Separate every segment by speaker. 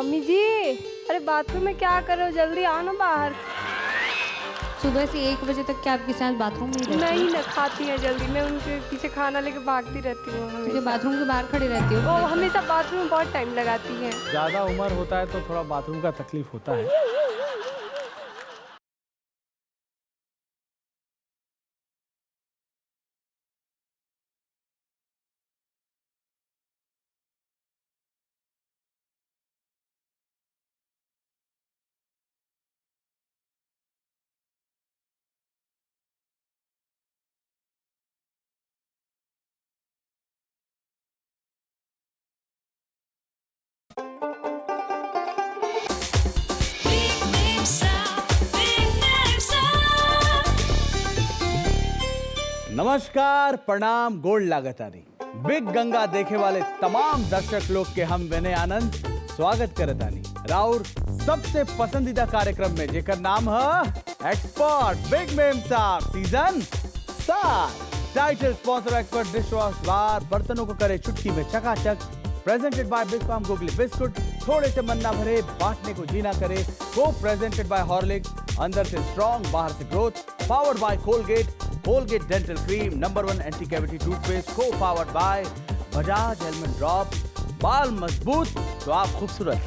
Speaker 1: Mummy जी, अरे bathroom में क्या कर रहे हो? जल्दी आओ ना बाहर।
Speaker 2: सुबह से 1 बजे तक क्या आपके साथ बाथरूम में ही रहती
Speaker 1: नहीं ना, खाती है जल्दी। मैं उनके पीछे खाना लेके भागती रहती हूँ
Speaker 2: क्योंकि
Speaker 1: हमेशा।
Speaker 2: बाथरूम के बाहर खड़ी रहती हो?
Speaker 1: वो हमेशा बाथरूम में बहुत टाइम लगाती है।
Speaker 3: ज़्यादा उम्र होता है तो थोड़ा बाथरूम का तकलीफ होता है। नमस्कार, प्रणाम, गोल्ड लागतानी। बिग गंगा देखे वाले तमाम दर्शक लोग के हम विनय आनंद स्वागत करतानी राउर सबसे पसंदीदा कार्यक्रम में, जेकर नाम है एक्सपर्ट बिग मेम साहब season 7। Title sponsor expert dish wash bar, बर्तनों को करे चुटकी में चकाचक। Presented by big farm googly biscuit, थोड़े से मन ना भरे बांटने को जीना करे। को प्रेजेंटेड बाय हॉर्लिक्स, अंदर से स्ट्रॉन्ग बाहर से growth. Powered by Colgate dental cream, number 1 anti cavity toothpaste. Co powered by Bajaj almond drop. बाल मजबूत तो आप खूबसूरत।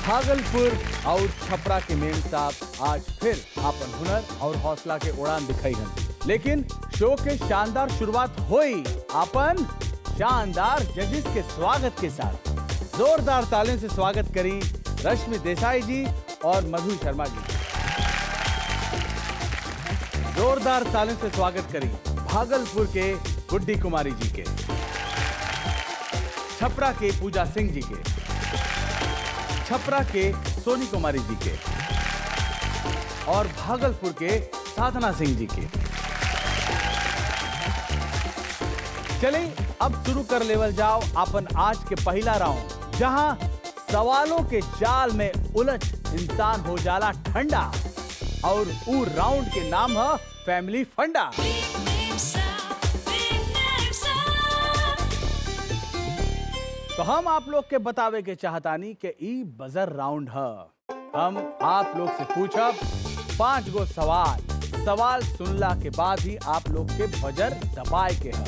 Speaker 3: भागलपुर और छपरा के मेम साहब आज फिर अपन हुनर और हौसला के उड़ान दिखाई हैं। लेकिन शो के शानदार शुरुआत हुई अपन शानदार जजेस के स्वागत के साथ। जोरदार तालियों से स्वागत करी रश्मि देसाई जी और मधु शर्मा जी। जोरदार तालियों से स्वागत करी भागलपुर के गुड्डी कुमारी जी के, छपरा के पूजा सिंह जी के, छपरा के सोनी कुमारी जी के और भागलपुर के साधना सिंह जी के। चलिए अब शुरू कर लेवल जाओ अपन आज के पहला राउंड, जहां सवालों के जाल में उलझ इंसान हो जाला ठंडा। और वो राउंड के नाम है फैमिली फंडा। तो हम आप लोग के बतावे के चाहतानी कि ई बजर राउंड है। हम आप लोग से पूछब 5 गो सवाल सुनला के बाद ही आप लोग के बजर दबाए के है।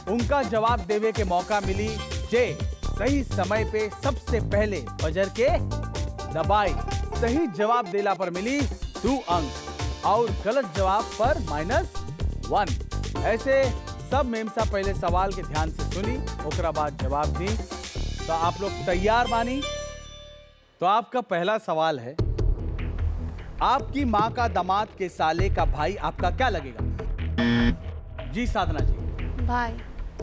Speaker 3: उनका जवाब देवे के मौका मिली जे सही समय पे सबसे पहले बजर के दबाई। सही जवाब देला पर मिली 2 अंक और गलत जवाब पर -1। ऐसे सब मेम साहब पहले सवाल के ध्यान से सुनी, ओकरा बाद जवाब दी। तो आप लोग तैयार बानी? तो आपका पहला सवाल है, आपकी माँ का दामाद के साले का भाई आपका क्या लगेगा? जी साधना जी।
Speaker 1: भाई।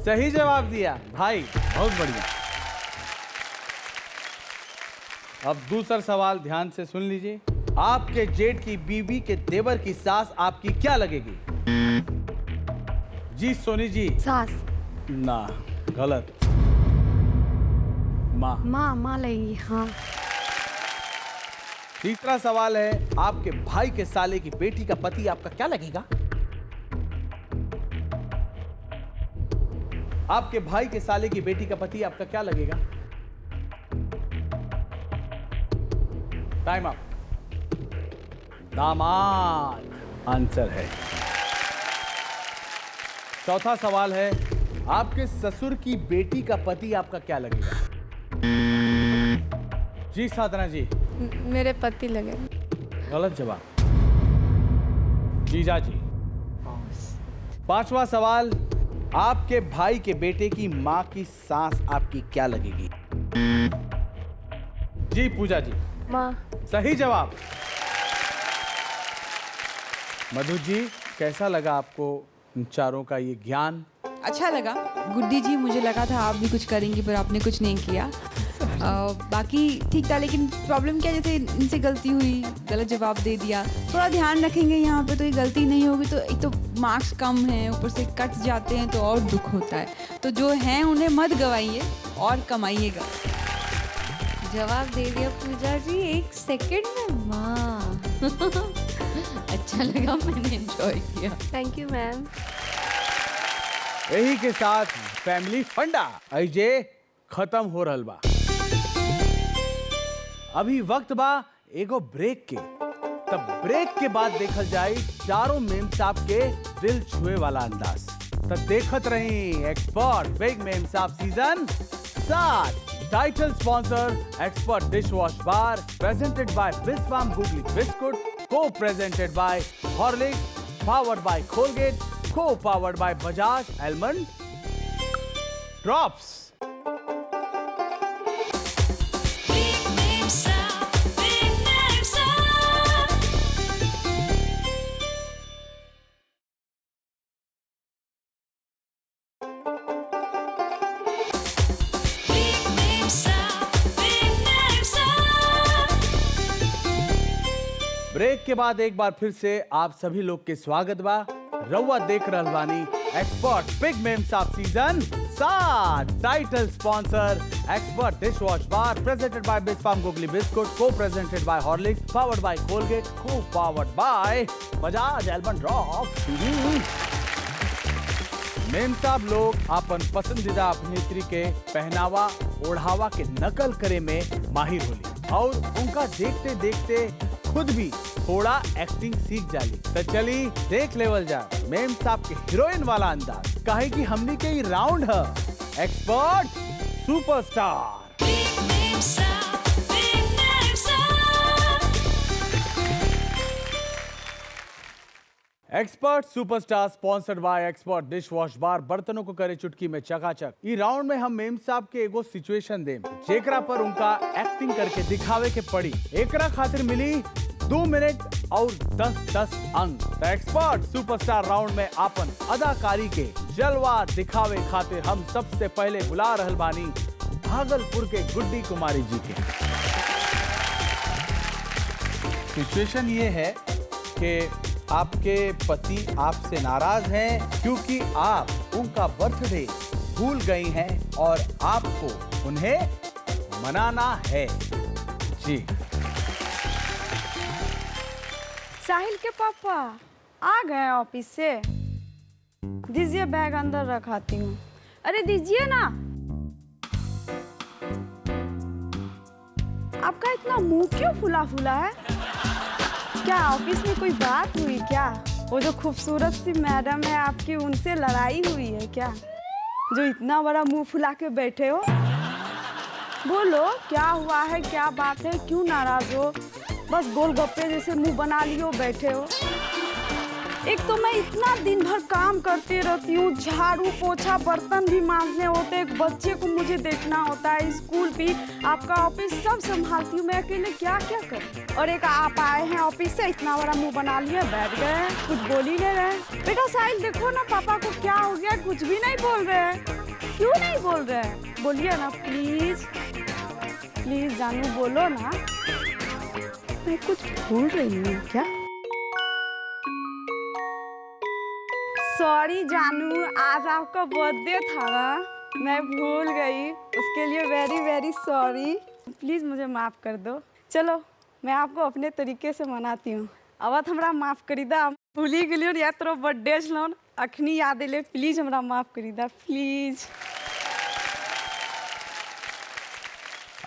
Speaker 3: सही जवाब दिया, भाई। बहुत बढ़िया। अब दूसरा सवाल ध्यान से सुन लीजिए। आपके जेठ की बीवी के देवर की सास आपकी क्या लगेगी? जी सोनी जी।
Speaker 1: सास।
Speaker 3: ना, गलत। माँ।
Speaker 1: माँ लगेगी, हाँ।
Speaker 3: तीसरा सवाल है, आपके भाई के साले की बेटी का पति आपका क्या लगेगा? आपके भाई के साले की बेटी का पति आपका क्या लगेगा? Time up. दामाद आंसर है। चौथा सवाल है, आपके ससुर की बेटी का पति आपका क्या लगेगा? जी साधना जी।
Speaker 1: मेरे पति लगे।
Speaker 3: गलत जवाब। जीजा जी। पांचवा सवाल, आपके भाई के बेटे की माँ की सास आपकी क्या लगेगी? जी पूजा जी।
Speaker 1: माँ।
Speaker 3: सही जवाब। मधु जी, कैसा लगा आपको इन चारों का ये ज्ञान?
Speaker 4: अच्छा लगा गुड्डी जी, मुझे लगा था आप भी कुछ करेंगी पर आपने कुछ नहीं किया। बाकी ठीक था, लेकिन प्रॉब्लम क्या, जैसे इनसे गलती हुई, गलत जवाब दे दिया। थोड़ा ध्यान रखेंगे यहाँ पे, तो ये गलती नहीं होगी। तो एक तो मार्क्स कम हैं, ऊपर से कट जाते हैं तो और दुख होता है। तो जो हैं उन्हें मत गवाइए और कमाइएगा।
Speaker 2: जवाब दे दिया पूजा जी 1 सेकंड में। माँ अच्छा लगा, मैंने एंजॉय किया।
Speaker 1: Thank you ma'am.
Speaker 3: यही के साथ फैमिली फंडा अजय खत्म हो रहल बा। अभी वक्त बा एगो ब्रेक के। तब ब्रेक के बाद देखल जाए चारों मेम साहब के दिल छुए वाला अंदाज। तब देखत रही एक्सपर्ट बिग मेम साहब season 7। Title sponsor expert dish wash bar presented by बिस्वाम googly biscuit, co presented by Horlicks, powered by Colgate, co powered by Bajaj almond drops. Break के बाद एक बार फिर से आप सभी लोग के स्वागत बा। रउआ देख रहल बानी एक्सपर्ट बिग मेम साहब season 7। Title sponsor expert dish wash bar presented by बिस्वाम googly biscuit, co presented by Horlicks, powered by Colgate, co powered by Bajaj almond drops. Mem Sahab लोग अपन पसंदीदा अभिनेत्री के पहनावा ओढ़ावा के नकल करे में माहिर होली और उनका देखते देखते खुद भी थोड़ा एक्टिंग सीख जाली। तो चली देख लेवल जा मेम साहब के हीरोइन वाला अंदाज। काहे कि हमनी के ही राउंड है expert superstar. Expert superstar sponsored by expert dish wash bar बर्तनों को करे चुटकी में चकाचक। इस राउंड में हम मेम साहब के एगो सिचुएशन देम जेकरा पर उनका एक्टिंग करके दिखावे के पड़ी। एकरा खातिर मिली 2 मिनट और 10 अंक। एक्सपर्ट सुपरस्टार राउंड में आपन अदाकारी के जलवा दिखावे खातिर हम सबसे पहले बुला रहल बानी भागलपुर के गुड्डी कुमारी जी के। सिचुएशन ये है कि आपके पति आपसे नाराज हैं क्योंकि आप उनका बर्थडे भूल गई हैं और आपको उन्हें मनाना है। जी
Speaker 5: साहिल के पापा आ गए ऑफिस से। दीजिए बैग अंदर रखाती हूँ। अरे दीजिए ना। आपका इतना मुंह क्यों फुला फुला है? क्या ऑफिस में कोई बात हुई क्या? वो जो खूबसूरत सी मैडम है आपकी उनसे लड़ाई हुई है क्या, जो इतना बड़ा मुंह फुला के बैठे हो? बोलो क्या हुआ है, क्या बात है, क्यों नाराज हो? बस गोलगप्पे जैसे मुंह बना लियो बैठे हो। एक तो मैं इतना दिन भर काम करती रहती हूँ, झाड़ू पोछा बर्तन भी मांजने होते हैं, एक बच्चे को मुझे देखना होता है, स्कूल भी, आपका ऑफिस सब संभालती हूँ मैं अकेले, क्या क्या करूँ? और एक आप आए हैं ऑफिस से, इतना बड़ा मुंह बना लिया, बैठ गए, कुछ बोल ही नहीं रहे। बेटा साहिल देखो ना पापा को क्या हो गया, कुछ भी नहीं बोल रहे हैं। क्यों नहीं बोल रहे हैं? बोलिए ना प्लीज प्लीज जानू, बोलो ना। मैं कुछ भूल रही हूँ क्या? सॉरी जानू, आज आपका बर्थडे था ना, मैं भूल गई, उसके लिए वेरी वेरी सॉरी। प्लीज़ मुझे माफ़ कर दो। चलो मैं आपको अपने तरीके से मनाती हूँ। अब हमरा माफ़ करी दा, भूली गई या तो बर्थडे छल अखनी याद ले, प्लीज़ हमरा माफ़ करी दा प्लीज़।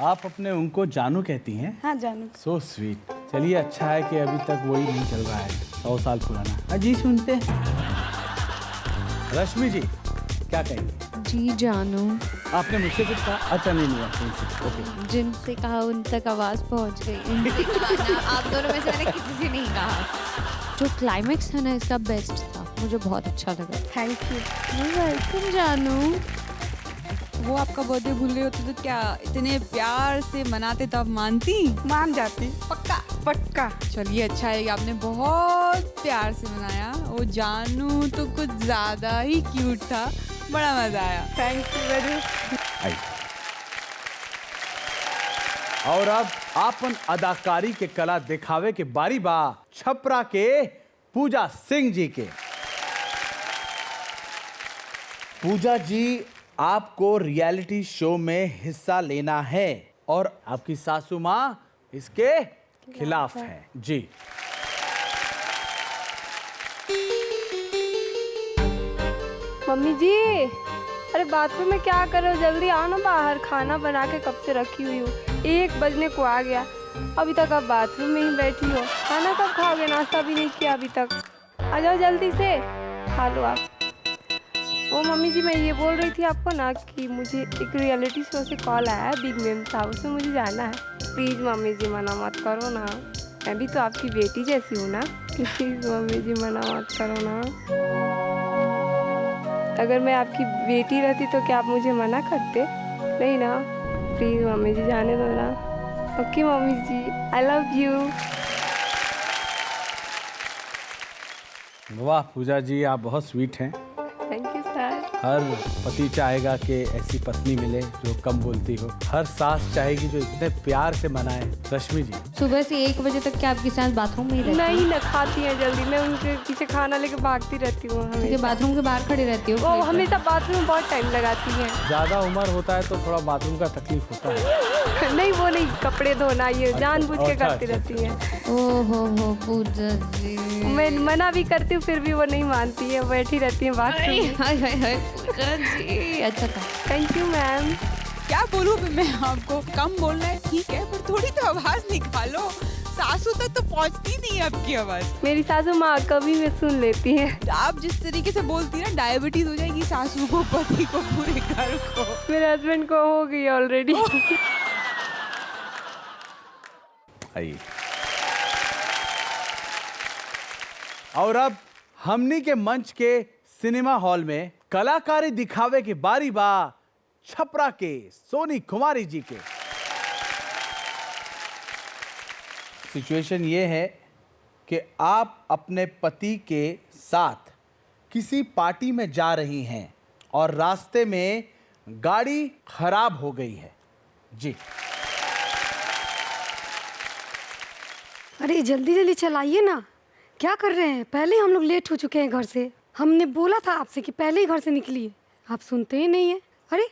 Speaker 3: आप अपने उनको जानू कहती हैं?
Speaker 5: हाँ जानू।
Speaker 3: So sweet. चलिए अच्छा है कि अभी तक वही नहीं चल रहा है, 100 साल पुराना। अजी सुनते रश्मि जी क्या कहेंगे?
Speaker 2: जी जानू।
Speaker 3: आपने मुझसे कुछ कहा? अच्छा नहीं हुआ। ओके।
Speaker 2: जिनसे कहा उन तक आवाज पहुंच गई, उनसे कहा ना, आप दोनों में से मैंने किसी से नहीं कहा। जो क्लाइमेक्स है ना इसका बेस्ट था, मुझे बहुत अच्छा लगा।
Speaker 5: Thank you.
Speaker 2: वेलकम जानू।
Speaker 4: वो आपका बर्थडे भूल गए होते तो क्या इतने प्यार से मनाते तब मानती?
Speaker 5: मान जाती।
Speaker 4: पक्का?
Speaker 5: पक्का।
Speaker 4: चलिए अच्छा है कि आपने बहुत प्यार से मनाया। वो जानू तो कुछ ज्यादा ही क्यूट था, बड़ा मजा आया।
Speaker 5: Thank you very much.
Speaker 3: और अब आपन अदाकारी के कला दिखावे के बारी बा छपरा के पूजा सिंह जी के। पूजा जी आपको रियलिटी शो में हिस्सा लेना है और आपकी सासू माँ इसके खिलाफ है। जी
Speaker 1: मम्मी जी, अरे बाथरूम में क्या कर रहे हो? जल्दी आओ ना बाहर, खाना बना के कब से रखी हुई हूँ। 1 बजने को आ गया, अभी तक आप बाथरूम में ही बैठी हो। खाना कब खाओगे? नाश्ता भी नहीं किया अभी तक। आ जाओ जल्दी से, खा लो आप। ओ मम्मी जी, मैं ये बोल रही थी आपको ना कि मुझे एक रियलिटी शो से कॉल आया है, बिग मेम था, उसमें मुझे जाना है। प्लीज़ मम्मी जी मना मत करो ना, मैं भी तो आपकी बेटी जैसी हूँ ना। प्लीज़ मम्मी जी मना मत करो ना। अगर मैं आपकी बेटी रहती तो क्या आप मुझे मना करते? नहीं ना। प्लीज़ मम्मी जी जाने दो ना। ओके मम्मी जी, आई लव यू।
Speaker 3: वाह पूजा जी, आप बहुत स्वीट हैं।
Speaker 1: Thank you sir.
Speaker 3: हर पति चाहेगा कि ऐसी पत्नी मिले जो कम बोलती हो। हर सास चाहेगी जो इतने प्यार से मनाए। रश्मि जी,
Speaker 2: सुबह से 1 बजे तक क्या आपकी सास बाथरूम में ही रहती है?
Speaker 1: नहीं ना, खाती है जल्दी, मैं उनके पीछे खाना लेके भागती रहती हूँ
Speaker 2: क्योंकि
Speaker 1: हमेशा।
Speaker 2: बाथरूम के बाहर खड़ी रहती हो?
Speaker 1: वो हमेशा बाथरूम में बहुत टाइम लगाती हैं।
Speaker 3: ज्यादा उम्र होता है तो थोड़ा बाथरूम का तकलीफ होता है।
Speaker 1: नहीं वो नहीं, कपड़े धोना ये जानबूझ के
Speaker 3: अच्छा,
Speaker 1: करती
Speaker 3: अच्छा,
Speaker 1: रहती हैं।
Speaker 2: ओहो हो पूजा जी,
Speaker 1: मैं मना भी करती हूँ फिर भी वो नहीं मानती है, बैठी रहती है बाथरूम में।
Speaker 2: हाय हाय हाय पूजा जी, अच्छा था।
Speaker 1: Thank you ma'am.
Speaker 4: क्या बोलूँ अभी मैं आपको? कम बोलना है ठीक है, पर थोड़ी तो आवाज निकालो। सासू तक तो पहुंचती नहीं है आपकी आवाज।
Speaker 1: मेरी सासू माँ कभी भी सुन लेती हैं।
Speaker 4: आप जिस तरीके से बोलती है ना, डायबिटीज हो जाएगी सासू को, पति को, पूरे घर को।
Speaker 1: मेरे हस्बैंड को हो गई ऑलरेडी।
Speaker 3: आइए, और अब हमनी के मंच के सिनेमा हॉल में कलाकारी दिखावे के बारी बा छपरा के सोनी कुमारी जी के। सिचुएशन ये है कि आप अपने पति के साथ किसी पार्टी में जा रही हैं और रास्ते में गाड़ी खराब हो गई है। जी,
Speaker 6: अरे जल्दी जल्दी चलाइए ना, क्या कर रहे हैं? पहले हम लोग लेट हो चुके हैं घर से। हमने बोला था आपसे कि पहले ही घर से निकलिए, आप सुनते ही नहीं है। अरे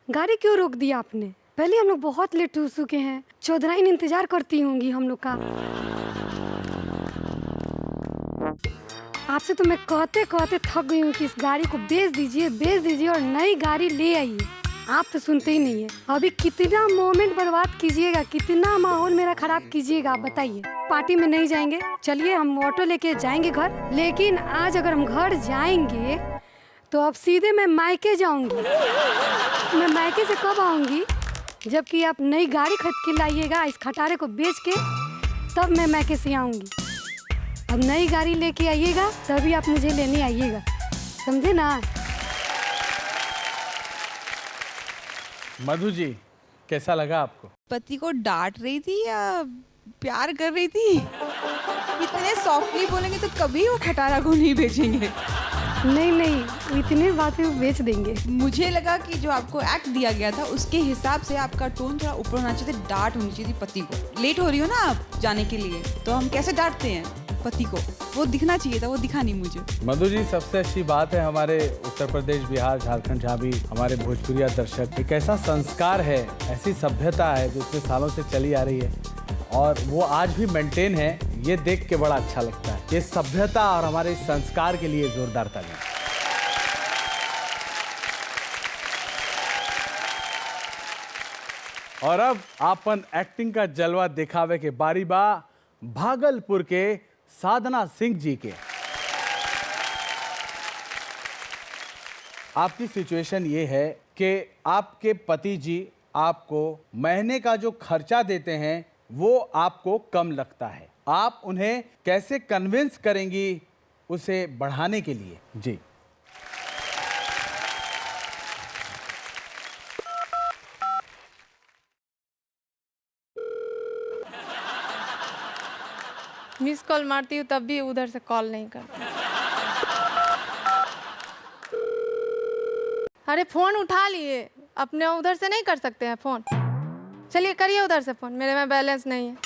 Speaker 6: गाड़ी क्यों रोक दिया आपने? पहले हम लोग बहुत लेट हो चुके हैं। चौधराइन इंतजार करती होंगी हम लोग का। आपसे तो मैं कहते कहते थक गई हूँ कि इस गाड़ी को बेच दीजिए और नई गाड़ी ले आइए। आप तो सुनते ही नहीं है। अभी कितना मोमेंट बर्बाद कीजिएगा, कितना माहौल मेरा खराब कीजिएगा, आप बताइए। पार्टी में नहीं जाएंगे, चलिए हम ऑटो लेके जाएंगे घर। लेकिन आज अगर हम घर जाएंगे तो अब सीधे मैं मायके जाऊंगी। मैं मायके से कब आऊंगी? जबकि आप नई गाड़ी खरीद के लाइएगा, इस खटारे को बेच के, तब मैं मायके से आऊंगी। अब नई गाड़ी लेके आइएगा तभी आप मुझे लेने आइएगा, समझे ना?
Speaker 3: मधु जी, कैसा लगा आपको?
Speaker 4: पति को डांट रही थी या प्यार कर रही थी? इतने सॉफ्टली बोलेंगे तो कभी वो खटारा को नहीं बेचेंगे।
Speaker 6: नहीं, इतनी बातें वो बेच देंगे।
Speaker 4: मुझे लगा कि जो आपको एक्ट दिया गया था उसके हिसाब से आपका टोन थोड़ा ऊपर होना चाहिए, डांट होनी चाहिए थी पति को। लेट हो रही हो ना आप जाने के लिए, तो हम कैसे डांटते हैं पति को? वो दिखना चाहिए था, वो दिखा नहीं मुझे।
Speaker 3: मधु जी, सबसे अच्छी बात है हमारे उत्तर प्रदेश, बिहार, झारखंड, जहाँ भी हमारे भोजपुरिया दर्शक, एक ऐसा संस्कार है, ऐसी सभ्यता है जो इतने सालों से चली आ रही है और वो आज भी मेंटेन है। ये देख के बड़ा अच्छा लगता है। ये सभ्यता और हमारे संस्कार के लिए जोरदार ताली। और अब आपन एक्टिंग का जलवा दिखावे के बारी बा भागलपुर के साधना सिंह जी के। आपकी सिचुएशन ये है कि आपके पति जी आपको महीने का जो खर्चा देते हैं वो आपको कम लगता है। आप उन्हें कैसे कन्विंस करेंगी उसे बढ़ाने के लिए? जी,
Speaker 1: मिस कॉल मारती हूँ तब भी उधर से कॉल नहीं करती। अरे फोन उठा लिए, अपने उधर से नहीं कर सकते हैं फोन? चलिए करिए उधर से फोन, मेरे में बैलेंस नहीं है।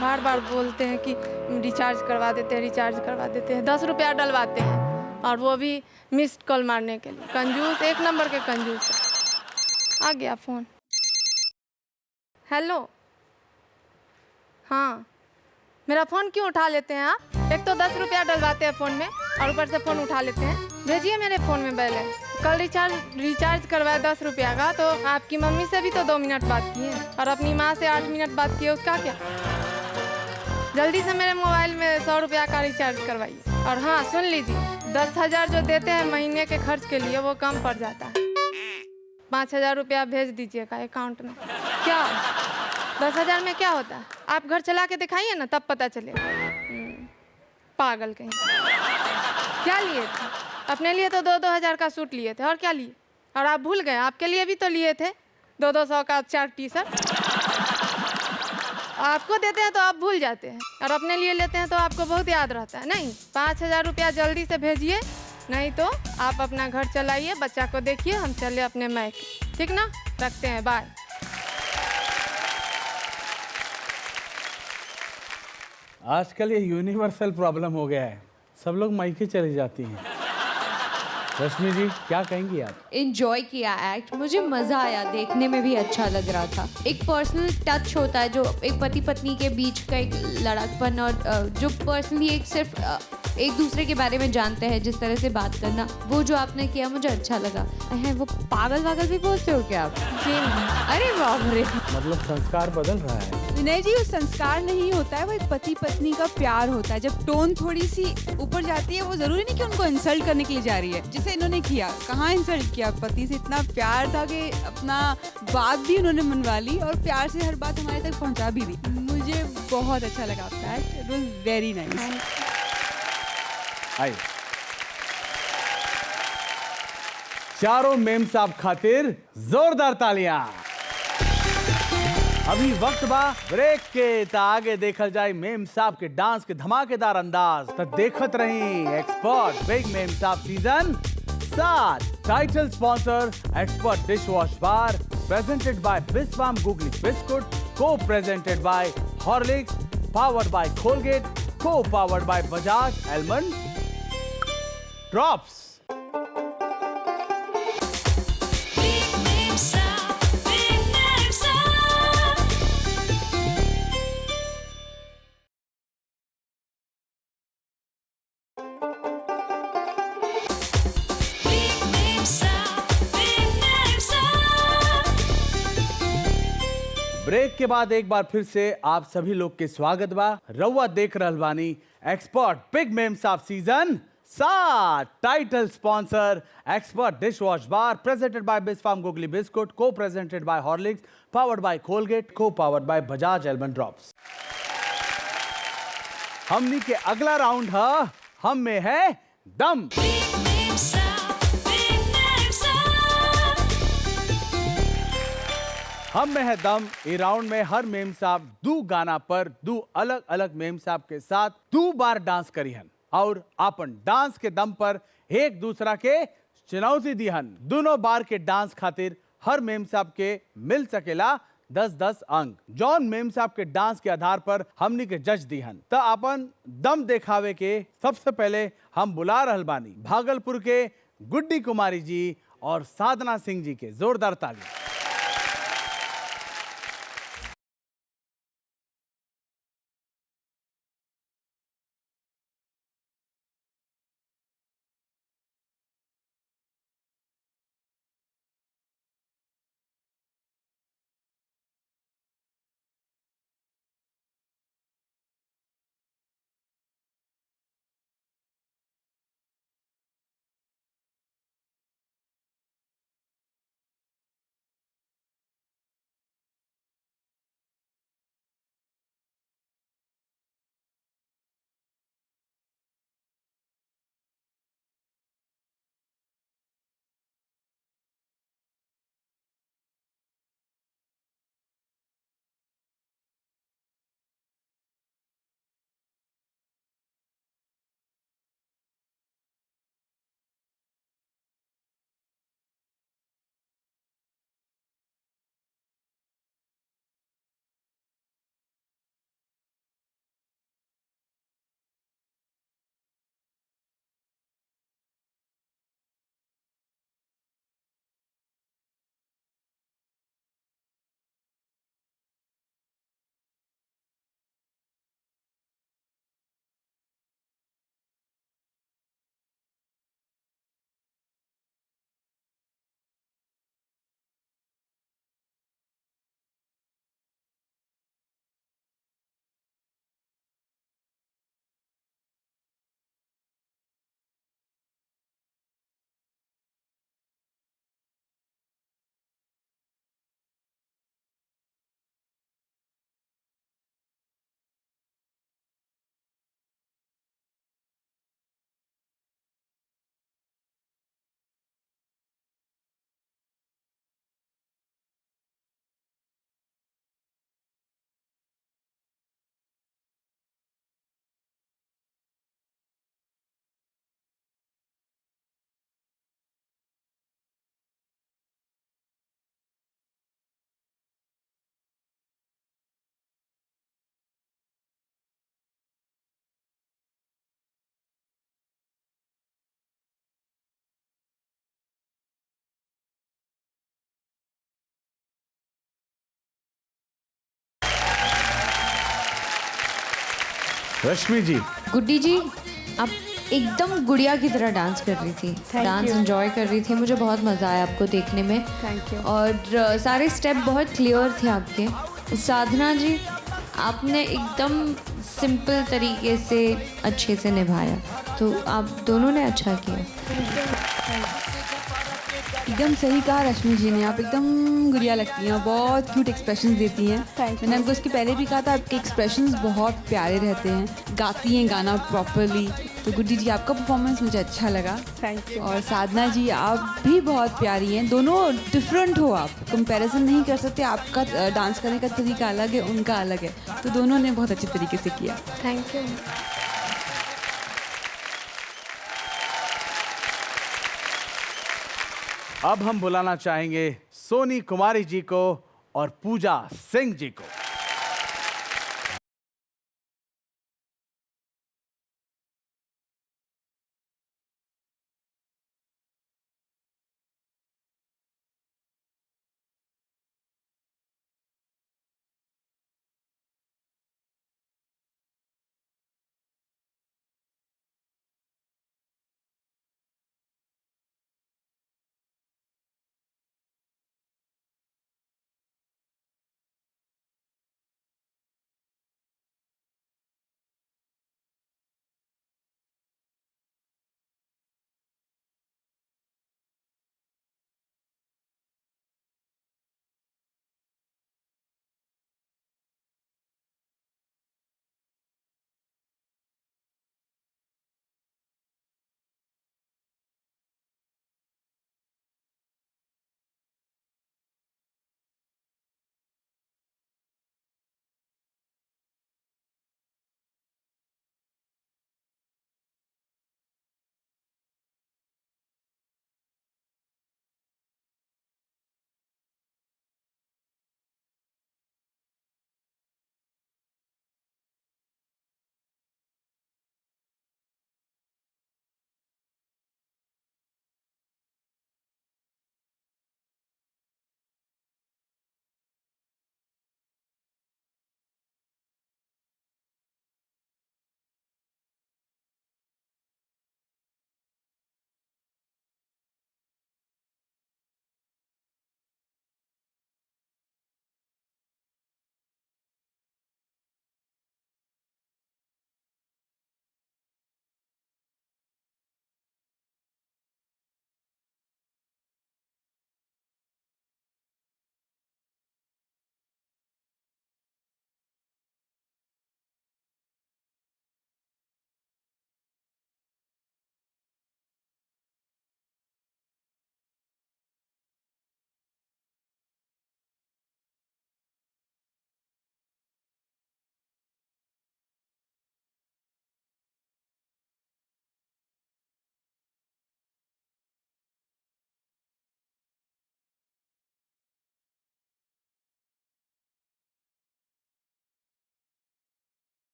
Speaker 1: बार बार बोलते हैं कि रिचार्ज करवा देते हैं 10 रुपया डलवाते हैं और वो भी मिस्ड कॉल मारने के लिए। कंजूस, एक नंबर के कंजूस। आ गया फोन। हेलो, हाँ, मेरा फ़ोन क्यों उठा लेते हैं आप? एक तो 10 रुपया डलवाते हैं फ़ोन में और ऊपर से फ़ोन उठा लेते हैं। भेजिए मेरे फ़ोन में बैलेंस, कल रिचार्ज करवाया 10 रुपया का, तो आपकी मम्मी से भी तो 2 मिनट बात किए और अपनी माँ से 8 मिनट बात किए, उसका क्या? जल्दी से मेरे मोबाइल में 100 रुपया का रिचार्ज करवाइए। और हाँ सुन लीजिए, 10,000 जो देते हैं महीने के खर्च के लिए वो कम पड़ जाता है। 5,000 रुपया भेज दीजिएगा अकाउंट में। क्या 10,000 में क्या होता है? आप घर चला के दिखाइए ना, तब पता चलेगा। पागल कहीं। क्या लिए थे? अपने लिए तो 2-2 हज़ार का सूट लिए थे, और क्या लिए? और आप भूल गए, आपके लिए भी तो लिए थे 200-200 का 4 टी-शर्ट। आपको देते हैं तो आप भूल जाते हैं, और अपने लिए लेते हैं तो आपको बहुत याद रहता है। नहीं, 5,000 रुपया जल्दी से भेजिए, नहीं तो आप अपना घर चलाइए, बच्चा को देखिए, हम चले अपने मायके। ठीक ना? रखते हैं, बाय।
Speaker 3: आजकल ये यूनिवर्सल प्रॉब्लम हो गया है, सब लोग मायके चली जाती हैं। रश्मि जी क्या कहेंगी आप?
Speaker 2: इंजॉय किया एक्ट, मुझे मज़ा आया, देखने में भी अच्छा लग रहा था। एक पर्सनल टच होता है जो एक पति पत्नी के बीच का एक लड़कपन, और जो पर्सनली एक सिर्फ एक दूसरे के बारे में जानते हैं, जिस तरह से बात करना, वो जो आपने किया मुझे अच्छा लगा है। वो पागल वागल भी बोलते हो क्या आप? जी अरे बाप रे,
Speaker 3: मतलब संस्कार बदल रहा है।
Speaker 4: विनय जी, वो संस्कार नहीं होता है, वो एक पति पत्नी का प्यार होता है। जब टोन थोड़ी सी ऊपर जाती है, वो जरूरी नहीं कि उनको इंसल्ट करने के लिए जा रही है, जिसे इन्होंने किया। कहाँ इंसल्ट किया? पति से इतना प्यार था कि अपना बात भी उन्होंने मनवा ली और प्यार से हर बात हमारे तक पहुंचा भी दी। मुझे बहुत अच्छा लगा आपका act, it was very nice.
Speaker 3: आइए, चारों मेम साहब खातिर जोरदार तालियां। अभी वक्त बा ब्रेक के, ता आगे देखल जाए मेम साहब के डांस के धमाकेदार अंदाज। तो देखत रही एक्सपर्ट बिग मेम साहब season 7। Title sponsor expert dish wash bar, presented by बिस्वाम googly biscuit, co presented by Horlicks, powered by Colgate, co powered by Bajaj almond drops. Break के बाद एक बार फिर से आप सभी लोग के स्वागत बा। रउआ देख रहल बानी एक्सपर्ट बिग मेम साहब season 7। Title sponsor expert dish wash bar, presented by बिस्वाम googly biscuit, co presented by Horlicks, powered by Colgate, co powered by Bajaj almond drops. हमनी के अगला राउंड है हम में है दम। हम में है दम। इस राउंड में हर मेम साहब 2 गाना पर 2 अलग अलग मेम साहब के साथ 2 बार डांस करीहन और अपन डांस के दम पर एक दूसरा के चुनौती दीहन। दोनों बार के डांस खातिर हर मेम साहब के मिल सकेला 10-10 अंक। जॉन मेम साहब के डांस के आधार पर हमनी के जज दीहन। तो अपन दम दिखावे के सबसे पहले हम बुला रहल बानी भागलपुर के गुड्डी कुमारी जी और साधना सिंह जी के। जोरदार ताली। रश्मि जी,
Speaker 2: गुड्डी जी, आप एकदम गुड़िया की तरह डांस कर रही थी, डांस एंजॉय कर रही थी, मुझे बहुत मज़ा आया आपको देखने में।
Speaker 5: Thank you.
Speaker 2: और सारे स्टेप बहुत क्लियर थे आपके। साधना जी, आपने एकदम सिंपल तरीके से अच्छे से निभाया, तो आप दोनों ने अच्छा किया।
Speaker 4: एकदम सही कहा रश्मि जी ने, आप एकदम गुड़िया लगती हैं, बहुत क्यूट एक्सप्रेशंस देती हैं। मैंने आपको इसके पहले भी कहा था, आपके एक्सप्रेशंस बहुत प्यारे रहते हैं, गाती हैं गाना प्रॉपरली। तो गुड्डी जी, आपका परफॉर्मेंस मुझे अच्छा लगा।
Speaker 5: Thank you.
Speaker 4: और साधना जी, आप भी बहुत प्यारी हैं, दोनों डिफरेंट हो, आप कंपैरिजन नहीं कर सकते, आपका डांस करने का तरीका अलग है, उनका अलग है, तो दोनों ने बहुत अच्छे तरीके से किया।
Speaker 1: Thank you.
Speaker 3: अब हम बुलाना चाहेंगे सोनी कुमारी जी को और पूजा सिंह जी को।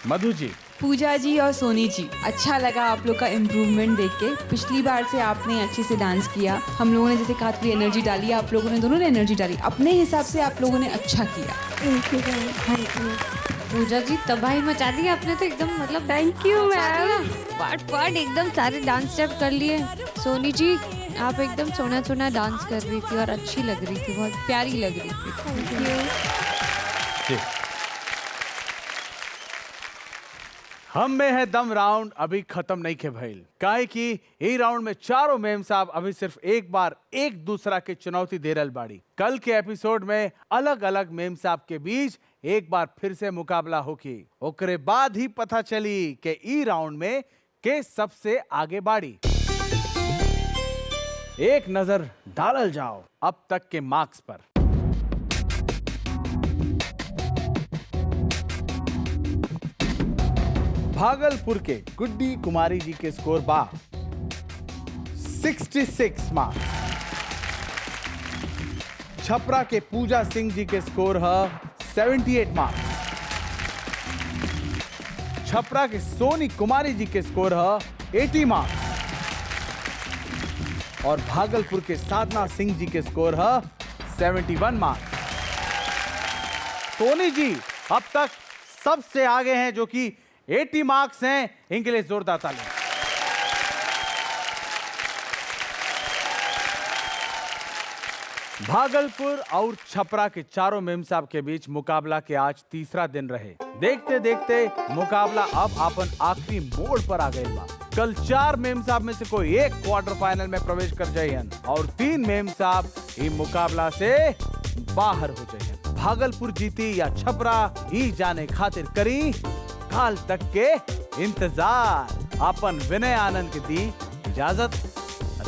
Speaker 3: मधु जी,
Speaker 4: पूजा जी और सोनी जी, अच्छा लगा आप लोग का इम्प्रूवमेंट देख के। पिछली बार से आपने अच्छे से डांस किया, हम लोगों ने जैसे कहा थोड़ी एनर्जी डाली, आप लोगों ने दोनों ने एनर्जी डाली, अपने हिसाब से आप लोगों ने अच्छा किया।
Speaker 1: Thank you.
Speaker 2: पूजा जी, तबाही मचा दी आपने तो एकदम, मतलब
Speaker 1: थैंक यू मैम।
Speaker 2: पार्ट एकदम सारे डांस स्टेप कर लिए। सोनी जी, आप एकदम सोना सोना डांस कर रही थी और अच्छी लग रही थी, बहुत प्यारी लग रही थी।
Speaker 1: Thank you.
Speaker 3: जी। हम में है दम राउंड अभी खत्म नहीं के भइल, काहे कि ई राउंड में चारों मेम साहब अभी सिर्फ एक बार एक दूसरा के चुनौती दे रहल बाड़ी। कल के एपिसोड में अलग अलग मेम साहब के बीच एक बार फिर से मुकाबला होगी, ओकरे बाद ही पता चली कि ई राउंड में के सबसे आगे बाड़ी। एक नजर डालल जाओ अब तक के मार्क्स पर। भागलपुर के गुड्डी कुमारी जी के स्कोर बा 66 मार्क्स। छपरा के पूजा सिंह जी के स्कोर है 78 मार्क्स। छपरा के सोनी कुमारी जी के स्कोर है 80 मार्क्स और भागलपुर के साधना सिंह जी के स्कोर है 71 मार्क्स। सोनी जी अब तक सबसे आगे हैं, जो कि 80 मार्क्स हैं। इनके लिए जोरदार ताली। भागलपुर और छपरा के चारों मेम साहब के बीच मुकाबला के आज तीसरा दिन रहे। देखते देखते मुकाबला अब अपन आखिरी मोड़ पर आ गए बा। कल 4 मेम साहब में से कोई एक क्वार्टर फाइनल में प्रवेश कर जाइयन और 3 मेम साहब इस मुकाबला से बाहर हो जाइयन। भागलपुर जीती या छपरा ई जाने खातिर करी काल तक के इंतजार। अपन विनय आनंद के दी इजाजत,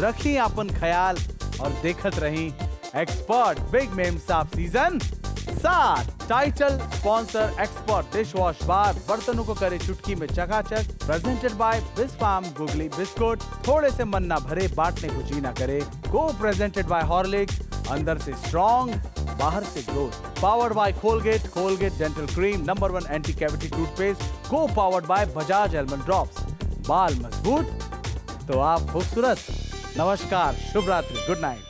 Speaker 3: रखी अपन ख्याल और देखत रही एक्सपर्ट बिग मेम साहब season 7। Title sponsor expert dish wash bar, बर्तनों को करे चुटकी में चकाचक। प्रेजेंटेड बाय बिस्फार्म गुगली बिस्कुट, थोड़े से मन ना भरे बांटने को जी ना करे। को प्रेजेंटेड बाय हॉर्लिक्स, अंदर से स्ट्रॉन्ग बाहर से growth. Powered by Colgate, Colgate dental cream number 1 anti cavity toothpaste. Co powered by Bajaj almond drops. बाल मजबूत तो आप खूबसूरत। नमस्कार, शुभ रात्रि, गुड नाइट।